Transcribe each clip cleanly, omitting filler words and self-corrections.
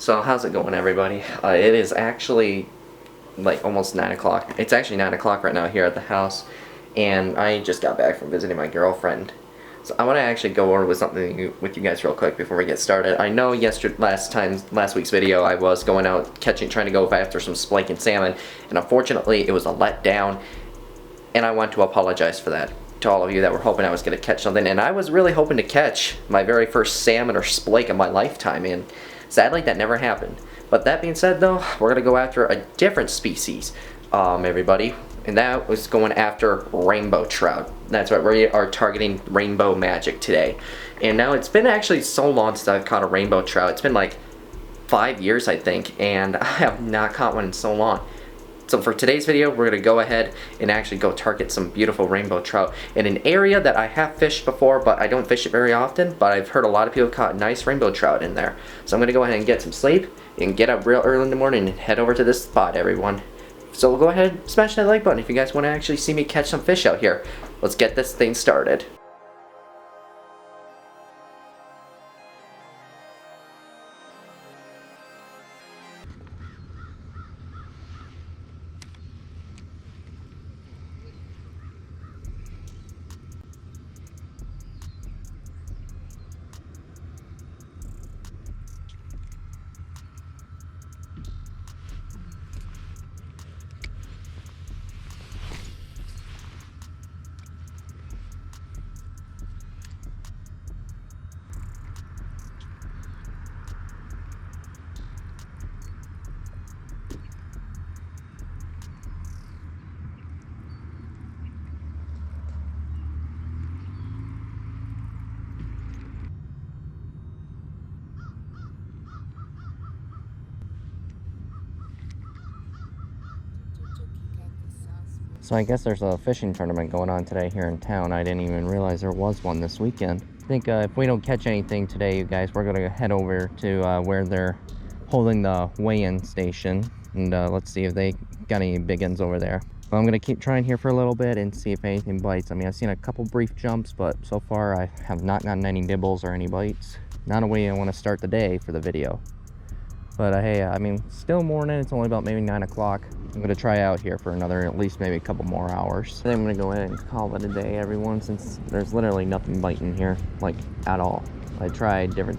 So how's it going, everybody? It is actually like almost 9 o'clock. It's actually 9 o'clock right now here at the house, and I just got back from visiting my girlfriend. So I want to actually go over with something with you guys real quick before we get started. I know last week's video I was going out trying to go after some splake and salmon, and unfortunately it was a letdown, and I want to apologize for that to all of you that were hoping I was going to catch something. And I was really hoping to catch my very first salmon or splake of my lifetime, and sadly that never happened. But that being said, though, we're going to go after a different species, everybody, and that was going after rainbow trout. That's right, we are targeting rainbow magic today. And now it's been actually so long since I've caught a rainbow trout. It's been like 5 years, I think, and I have not caught one in so long. So for today's video, we're going to go ahead and actually go target some beautiful rainbow trout in an area that I have fished before, but I don't fish it very often, but I've heard a lot of people caught nice rainbow trout in there. So I'm going to go ahead and get some sleep and get up real early in the morning and head over to this spot, everyone. So we'll go ahead and smash that like button if you guys want to actually see me catch some fish out here. Let's get this thing started. So I guess there's a fishing tournament going on today here in town. I didn't even realize there was one this weekend. I think if we don't catch anything today, you guys, we're going to head over to where they're holding the weigh-in station. And let's see if they got any big ones over there. Well, I'm going to keep trying here for a little bit and see if anything bites. I mean, I've seen a couple brief jumps, but so far I have not gotten any nibbles or any bites. Not a way I want to start the day for the video. But hey, I mean, still morning. It's only about maybe 9 o'clock. I'm going to try out here for another, at least maybe a couple more hours. Then I'm going to go ahead and call it a day, everyone, since there's literally nothing biting here, like, at all. I tried different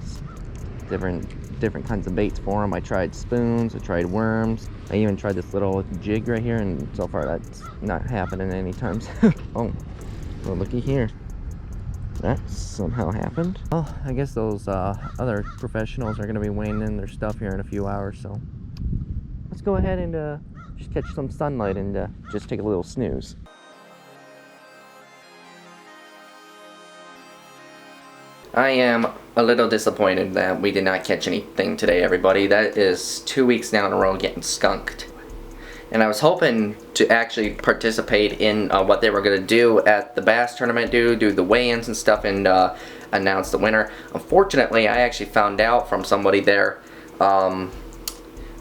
kinds of baits for them. I tried spoons, I tried worms. I even tried this little jig right here, and so far that's not happening anytime soon. Oh, well, looky here. That somehow happened. Well, I guess those other professionals are going to be weighing in their stuff here in a few hours, so let's go ahead and just catch some sunlight and just take a little snooze. I am a little disappointed that we did not catch anything today, everybody. That is 2 weeks now in a row getting skunked. And I was hoping to actually participate in what they were going to do at the bass tournament, do the weigh-ins and stuff, and announce the winner. Unfortunately, I actually found out from somebody there,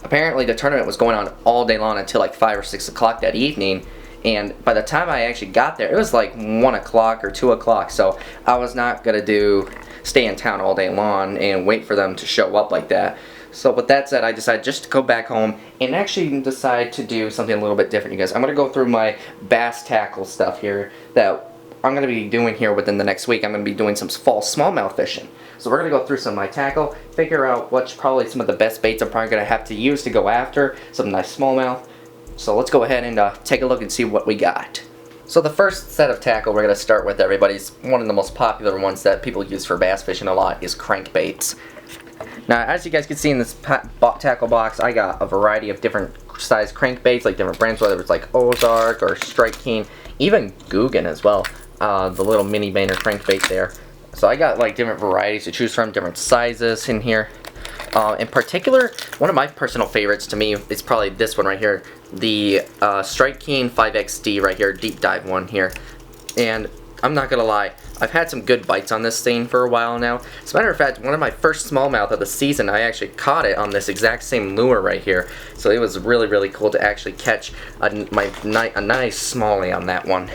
apparently the tournament was going on all day long until like 5 or 6 o'clock that evening. And by the time I actually got there, it was like 1 o'clock or 2 o'clock. So I was not going to stay in town all day long and wait for them to show up like that. So with that said, I decided just to go back home and actually decide to do something a little bit different, you guys. I'm going to go through my bass tackle stuff here that I'm going to be doing here within the next week. I'm going to be doing some fall smallmouth fishing. So we're going to go through some of my tackle, figure out what's probably some of the best baits I'm probably going to have to use to go after some nice smallmouth. So let's go ahead and take a look and see what we got. So the first set of tackle we're going to start with, everybody's one of the most popular ones that people use for bass fishing a lot is crankbaits. Now, as you guys can see in this tackle box, I got a variety of different size crankbaits, like different brands, whether it's like Ozark or Strike King, even Guggen as well, the little mini Baner crankbait there. So I got like different varieties to choose from, different sizes in here. In particular, one of my personal favorites to me is probably this one right here, the Strike King 5XD right here, deep dive one here. And I'm not gonna lie, I've had some good bites on this thing for a while now. As a matter of fact, one of my first smallmouth of the season, I actually caught it on this exact same lure right here. So it was really, really cool to actually catch a nice smallie on that one.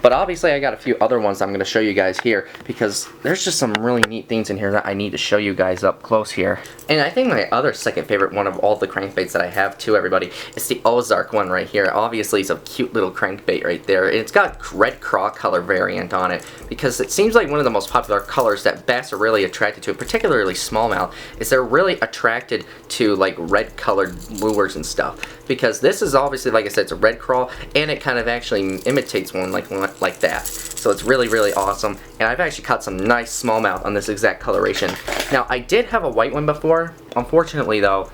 But obviously I got a few other ones I'm going to show you guys here, because there's just some really neat things in here that I need to show you guys up close here. And I think my other second favorite one of all the crankbaits that I have too, everybody, is the Ozark one right here. Obviously it's a cute little crankbait right there. It's got red craw color variant on it, because it seems like one of the most popular colors that bass are really attracted to, particularly smallmouth, is they're really attracted to like red colored lures and stuff. Because this is obviously, like I said, it's a red craw, and it kind of actually imitates one like that. So it's really, really awesome. And I've actually caught some nice smallmouth on this exact coloration. Now, I did have a white one before. Unfortunately, though,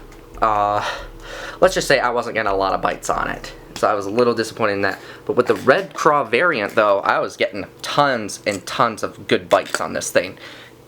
let's just say I wasn't getting a lot of bites on it. So I was a little disappointed in that. But with the red craw variant, though, I was getting tons and tons of good bites on this thing.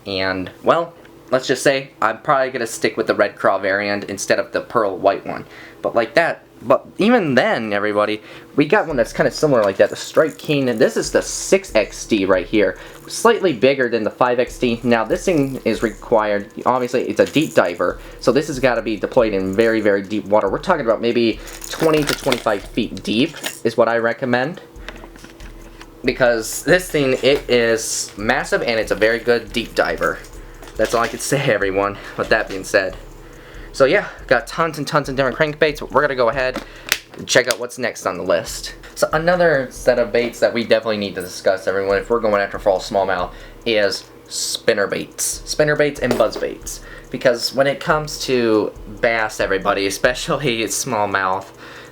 And, well, let's just say I'm probably going to stick with the red craw variant instead of the pearl white one. But like that, but even then, everybody, we got one that's kind of similar like that, the Strike King, and this is the 6XD right here. Slightly bigger than the 5XD. Now, this thing is required, obviously, it's a deep diver, so this has got to be deployed in very, very deep water. We're talking about maybe 20 to 25 feet deep is what I recommend. Because this thing, it is massive, and it's a very good deep diver. That's all I can say, everyone, with that being said. So yeah, got tons and tons of different crankbaits. We're gonna go ahead and check out what's next on the list. So another set of baits that we definitely need to discuss, everyone, if we're going after fall smallmouth, is spinnerbaits and buzzbaits. Because when it comes to bass, everybody, especially smallmouth,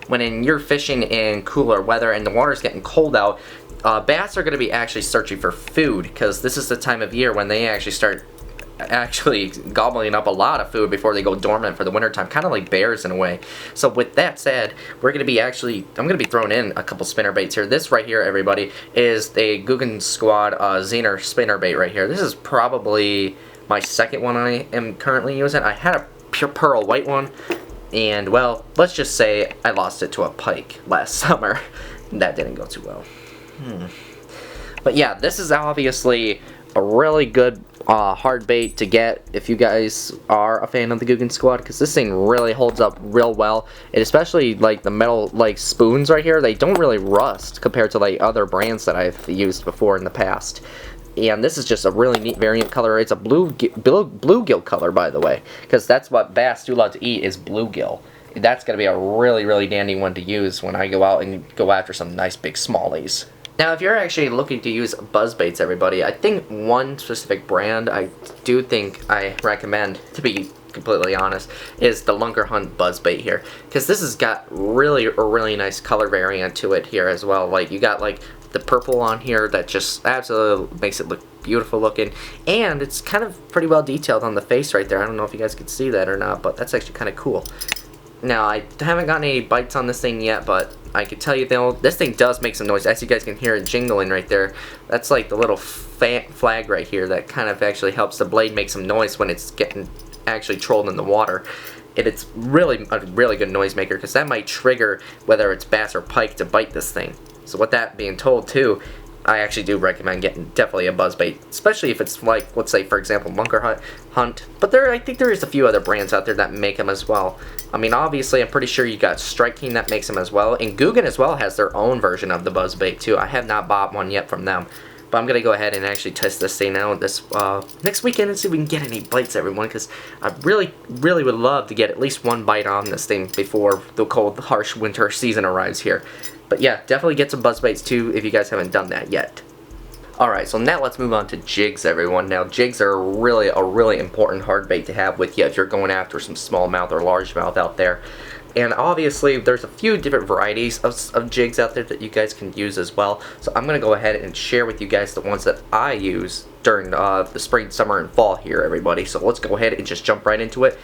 when you're fishing in cooler weather and the water's getting cold out, bass are going to be actually searching for food, because this is the time of year when they actually start gobbling up a lot of food before they go dormant for the winter time, kind of like bears in a way. So with that said, we're going to be I'm going to be throwing in a couple spinnerbaits here. This right here, everybody, is the Guggen Squad Zener spinnerbait right here. This is probably my second one I am currently using. I had a pure pearl white one, and well, let's just say I lost it to a pike last summer. That didn't go too well. But yeah, this is obviously a really good hard bait to get if you guys are a fan of the Guggen Squad, because this thing really holds up real well. And especially like the metal like spoons right here, they don't really rust compared to like other brands that I've used before in the past. And this is just a really neat variant color. It's a bluegill color, by the way, because that's what bass do love to eat, is bluegill. That's going to be a really, really dandy one to use when I go out and go after some nice big smallies. Now, if you're actually looking to use buzzbaits, everybody, I think one specific brand I do think I recommend, to be completely honest, is the Lunker Hunt buzzbait here, because this has got a really nice color variant to it here as well. Like, you got like the purple on here that just absolutely makes it look beautiful looking, and it's kind of pretty well detailed on the face right there. I don't know if you guys can see that or not, but that's actually kind of cool. Now, I haven't gotten any bites on this thing yet, but I can tell you though, this thing does make some noise. As you guys can hear it jingling right there. That's like the little flag right here that kind of actually helps the blade make some noise when it's getting actually trolled in the water. And it's really a really good noise maker, because that might trigger whether it's bass or pike to bite this thing. So with that being told too, I actually do recommend getting definitely a buzzbait, especially if it's like, let's say for example, Lunker Hunt. But I think there is a few other brands out there that make them as well. I mean, obviously, I'm pretty sure you got Strike King that makes them as well, and Guggen as well has their own version of the buzzbait too. I have not bought one yet from them, but I'm gonna go ahead and actually test this thing out this next weekend and see if we can get any bites, everyone. Because I really would love to get at least one bite on this thing before the cold, harsh winter season arrives here. But yeah, definitely get some buzzbaits too if you guys haven't done that yet. Alright, so now let's move on to jigs, everyone. Now, jigs are really a really important hard bait to have with you if you're going after some smallmouth or largemouth out there. And obviously, there's a few different varieties of jigs out there that you guys can use as well. So I'm going to go ahead and share with you guys the ones that I use during the spring, summer, and fall here, everybody. So let's go ahead and just jump right into it.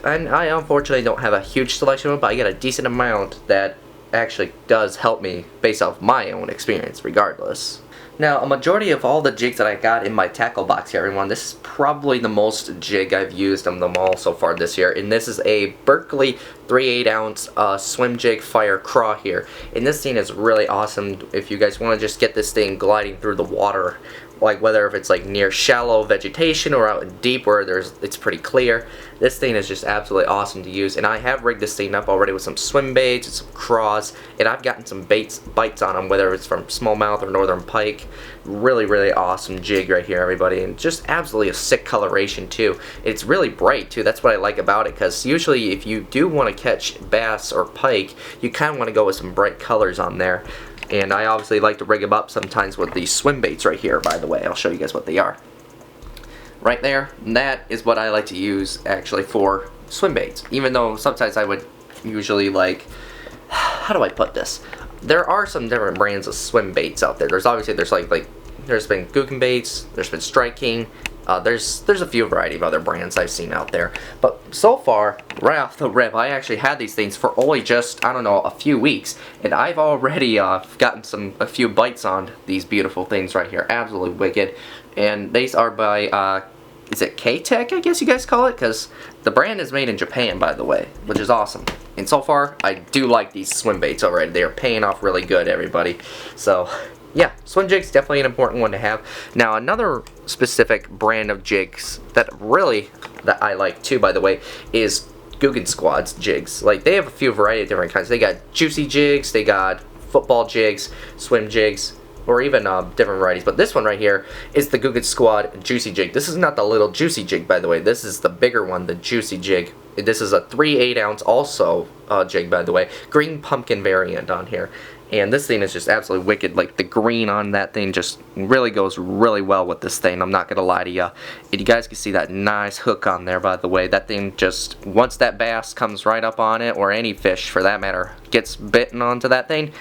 And I unfortunately don't have a huge selection of them, but I get a decent amount that actually does help me based off my own experience regardless. Now, a majority of all the jigs that I got in my tackle box here, everyone, this is probably the most jig I've used of them all so far this year. And this is a Berkeley 3/8 ounce swim jig fire craw here. And this thing is really awesome if you guys want to just get this thing gliding through the water like whether if it's like near shallow vegetation or out deep where it's pretty clear. This thing is just absolutely awesome to use, and I have rigged this thing up already with some swim baits and some craws, and I've gotten some bites on them, whether it's from smallmouth or northern pike. Really awesome jig right here, everybody, and just absolutely a sick coloration too. It's really bright too. That's what I like about it, because usually if you do want to catch bass or pike, you kind of want to go with some bright colors on there. And I obviously like to rig them up sometimes with these swim baits right here, by the way. I'll show you guys what they are. Right there, that is what I like to use actually for swim baits. Even though sometimes I would usually like, how do I put this? There are some different brands of swim baits out there. There's been Gookin baits, there's been Striking. There's a few variety of other brands I've seen out there, but so far, right off the rip, I actually had these things for only just, I don't know, a few weeks, and I've already gotten a few bites on these beautiful things right here. Absolutely wicked. And these are by is it K-Tech, I guess you guys call it, because the brand is made in Japan, by the way, which is awesome. And so far, I do like these swim baits already. They are paying off really good, everybody. So yeah, swim jigs definitely an important one to have. Now, another specific brand of jigs that I like too, by the way, is Gookin Squad's jigs. Like, they have a few variety of different kinds. They got juicy jigs, they got football jigs, swim jigs, or even different varieties. But this one right here is the Gookin Squad Juicy Jig. This is not the little juicy jig, by the way. This is the bigger one, the Juicy Jig. This is a 3/8 ounce also jig, by the way. Green pumpkin variant on here. And this thing is just absolutely wicked. Like, the green on that thing just really goes really well with this thing. I'm not going to lie to you. And you guys can see that nice hook on there, by the way. That thing just, once that bass comes right up on it, or any fish for that matter, gets bitten onto that thing,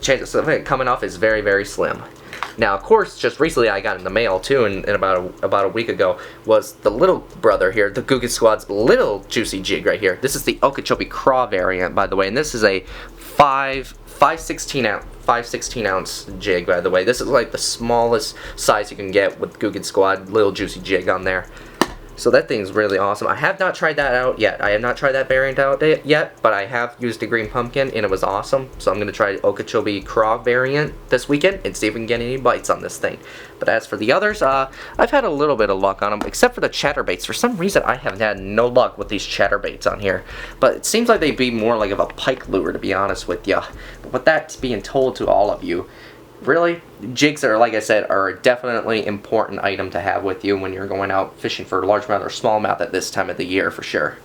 chances of it coming off is very slim. Now, of course, just recently I got in the mail too, and about a week ago, was the little brother here, the Gookin Squad's little juicy jig right here. This is the Okeechobee Craw variant, by the way, and this is a 5/16 ounce jig, by the way. This is like the smallest size you can get with Gookin Squad, little juicy jig on there. So that thing's really awesome. I have not tried that out yet. I have not tried that variant out yet, but I have used the green pumpkin and it was awesome. So I'm going to try the Okeechobee Craw variant this weekend and see if we can get any bites on this thing. But as for the others, I've had a little bit of luck on them, except for the chatterbaits. For some reason, I have had no luck with these chatterbaits on here. But it seems like they'd be more like of a pike lure, to be honest with you. But with that being told to all of you, really, jigs are, like I said, are a definitely important item to have with you when you're going out fishing for largemouth or smallmouth at this time of the year, for sure.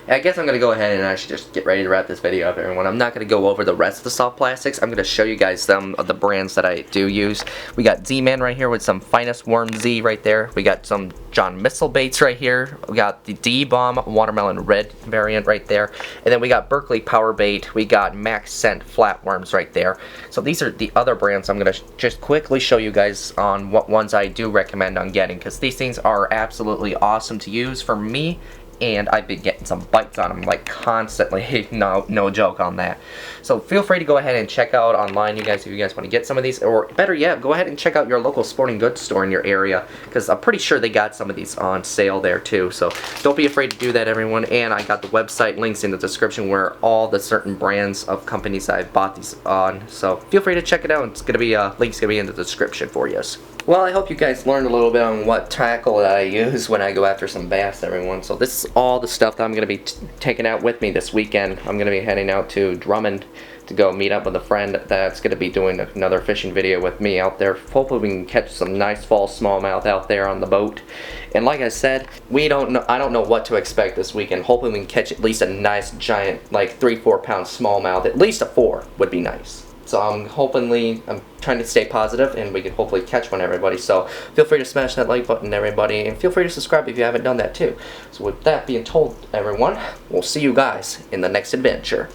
I guess I'm going to go ahead and actually just get ready to wrap this video up, everyone. I'm not going to go over the rest of the soft plastics. I'm going to show you guys some of the brands that I do use. We got Z-Man right here with some Finest Worm Z right there. We got some John Missile baits right here. We got the D-Bomb Watermelon Red variant right there. And then we got Berkeley Power Bait. We got Max Scent Flatworms right there. So these are the other brands I'm going to just quickly show you guys on what ones I do recommend on getting, because these things are absolutely awesome to use for me. And I've been getting some bites on them like constantly. No joke on that. So feel free to go ahead and check out online, you guys, if you guys want to get some of these, or better yet, go ahead and check out your local sporting goods store in your area, because I'm pretty sure they got some of these on sale there too. So don't be afraid to do that, everyone. And I got the website links in the description where all the certain brands of companies I've bought these on. So feel free to check it out. It's gonna be links gonna be in the description for you. Well, I hope you guys learned a little bit on what tackle that I use when I go after some bass, everyone. So this is all the stuff that I'm going to be taking out with me this weekend. I'm going to be heading out to Drummond to go meet up with a friend that's going to be doing another fishing video with me out there. Hopefully we can catch some nice fall smallmouth out there on the boat. And like I said, I don't know what to expect this weekend. Hopefully we can catch at least a nice giant, like 3-4 pound smallmouth. At least a 4 would be nice. So I'm trying to stay positive, and we can hopefully catch one, everybody. So feel free to smash that like button, everybody, and feel free to subscribe if you haven't done that too. So with that being told, everyone, we'll see you guys in the next adventure.